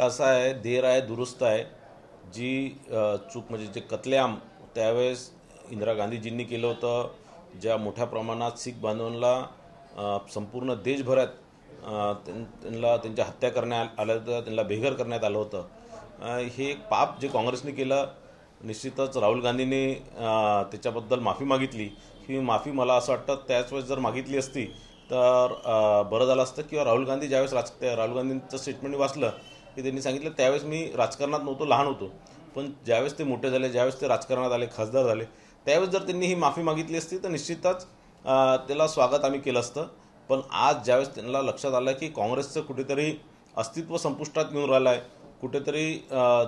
असं आहे, देर आहे दुरुस्त आहे. जी चूक म्हणजे जे कत्लेआम त्यावेळेस इंदिरा गांधीजींनी केलं होतं, ज्या मोठ्या प्रमाणात शीख बांधवांना संपूर्ण देशभरात त्यांना त्यांच्या हत्या करण्यात आल्या होत्या, त्यांना बेघर करण्यात आलं होतं. हे एक पाप जे काँग्रेसने केलं. निश्चितच राहुल गांधींनी त्याच्याबद्दल माफी मागितली. ही माफी मला असं वाटतं त्याच वेळेस जर मागितली असती तर बरं झालं असतं. किंवा राहुल गांधी ज्यावेळेस राहुल गांधींचं स्टेटमेंट वाचलं की त्यांनी सांगितलं त्यावेळेस मी राजकारणात नव्हतो, लहान होतो, पण ज्यावेळेस ते मोठे झाले, ज्यावेळेस ते राजकारणात आले, खासदार झाले, त्यावेळेस जर त्यांनी ही माफी मागितली असती तर निश्चितच त्याला स्वागत आम्ही केलं असतं. पण आज ज्यावेळेस त्यांना लक्षात आलं की काँग्रेसचं कुठेतरी अस्तित्व संपुष्टात येऊन राहिलं आहे, कुठेतरी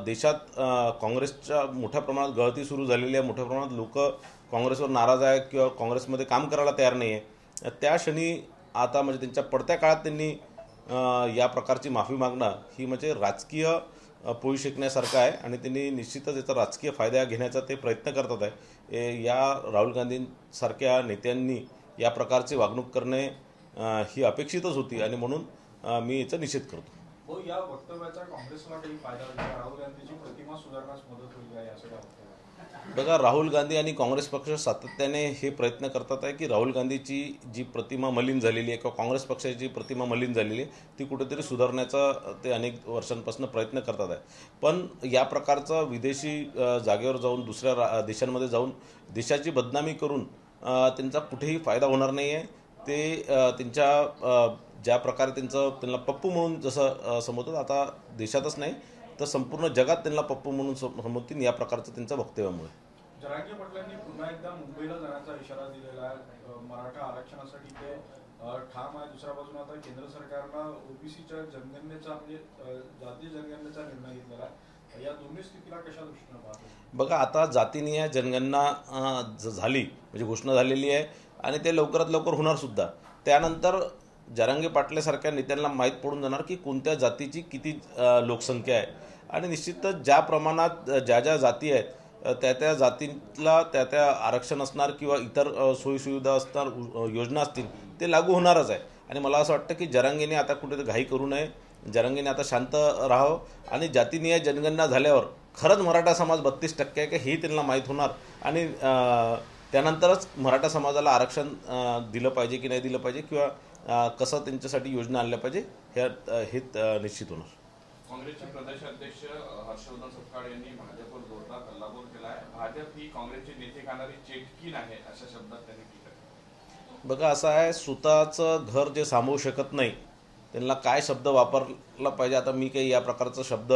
देशात काँग्रेसच्या मोठ्या प्रमाणात गळती सुरू झालेली आहे, मोठ्या प्रमाणात लोक काँग्रेसवर नाराज आहे किंवा काँग्रेसमध्ये काम करायला तयार नाही आहे, त्या क्षणी आता म्हणजे त्यांच्या पडत्या काळात त्यांनी या प्रकारची माफी मागणं ही म्हणजे राजकीय पोळी शेकण्यासारखं आहे. आणि त्यांनी निश्चितच याचा राजकीय फायदा घेण्याचा ते प्रयत्न करतात आहे. या राहुल गांधींसारख्या नेत्यांनी या प्रकारची वागणूक करणे ही अपेक्षितच होती आणि म्हणून मी याचा निषेध करतो. हो, या वक्तव्याचा काँग्रेसला काही फायदा होईल? राहुल गांधीची प्रतिमा सुधारण्यास मदत होईल का असं काय वाटतं? बघा, राहुल गांधी आणि काँग्रेस पक्ष सातत्याने हे प्रयत्न करतात आहे की राहुल गांधीची जी प्रतिमा मलिन झालेली आहे किंवा काँग्रेस पक्षाची प्रतिमा मलिन झालेली आहे ती कुठेतरी सुधारण्याचा ते अनेक वर्षांपासून प्रयत्न करतात आहे. पण या प्रकारचं विदेशी जागेवर जाऊन दुसऱ्या देशांमध्ये जाऊन देशाची बदनामी करून त्यांचा कुठेही फायदा होणार नाही आहे. ते त्यांच्या ज्या प्रकारे त्यांना पप्पू म्हणून जसं समजतात, आता देशातच नाही तर संपूर्ण जगात त्यांना पप्पू म्हणून समजतील या प्रकारचं त्यांचं वक्तव्यामुळे. जरांगे पाटलांनी पुन्हा एकदा मुंबईला जाण्याचा इशारा दिलेला आहे. मराठा आरक्षणासाठी ते ठाम आहे. दुसऱ्या बाजूने आता केंद्र सरकारनं ओबीसीच्या जनगणनेचा म्हणजे जातीय जनगणनेचा निर्णय घेतलेला आहे. या दोन्ही स्थितीला कशा दृष्टीने पाहतो? बघा, आता जातीनिहाय जनगणना झाली म्हणजे घोषणा झालेली आहे आणि ते लवकरात लवकर होणार सुद्धा. त्यानंतर जरांगे पाटलासारख्या नेत्यांना माहीत पडून जाणार की कोणत्या जातीची किती लोकसंख्या आहे आणि निश्चितच ज्या प्रमाणात ज्या ज्या जाती आहेत त्या जातीला त्या आरक्षण असणार किंवा इतर सोयीसुविधा असणार, योजना असतील, ते लागू होणारच आहे. आणि मला असं वाटतं की जरांगेने आता कुठे घाई करू नये. जरांगेने आता शांत राहावं आणि जातीनिहाय जनगणना झाल्यावर खरंच मराठा समाज 32% आहे का हेही त्यांना माहीत होणार आणि त्यानंतरच मराठा समाजाला आरक्षण दिलं पाहिजे की नाही दिलं पाहिजे किंवा कसं त्यांच्यासाठी योजना आणल्या पाहिजे हे निश्चित होणार. काँग्रेसचे प्रदेश अध्यक्ष हर्षवर्धन सपकाळ यांनी भाजपवर जोरदार हल्लाबोल केला आहे. भाजप ही काँग्रेसचे नेते खाणारी चेटकीन आहे अशा शब्दात त्यांनी केलं. बघा, असं आहे, स्वतःचं घर जे सांभाळू शकत नाही त्यांना काय शब्द वापरला पाहिजे आता मी काही या प्रकारचा शब्द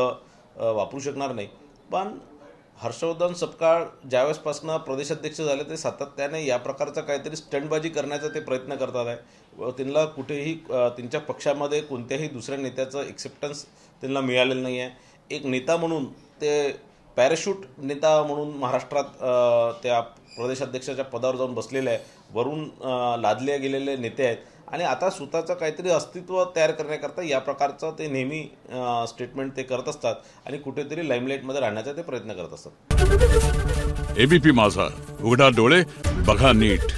वापरू शकणार नाही. पण हर्षवर्धन सपकाळ ज्यावेळेसपासून प्रदेशाध्यक्ष झाले ते सातत्याने या प्रकारचा काहीतरी स्टंटबाजी करण्याचा ते प्रयत्न करतात आहे. त्यांना कुठेही त्यांच्या पक्षामध्ये कोणत्याही दुसऱ्या नेत्याचं एक्सेप्टन्स त्यांना मिळालेलं नाही आहे. एक नेता म्हणून ते पॅराशूट नेता म्हणून महाराष्ट्रात त्या प्रदेशाध्यक्षाच्या पदावर जाऊन बसलेले आहे. वरून लादले गेलेले नेते आहेत आणि आता स्वतःचं काहीतरी अस्तित्व तयार करण्याकरता या प्रकारचं ते नेहमी स्टेटमेंट ते करत असतात आणि कुठेतरी लाईमलाईटमध्ये राहण्याचा ते प्रयत्न करत असतात. एबीपी माझा, उघडा डोळे बघा नीट.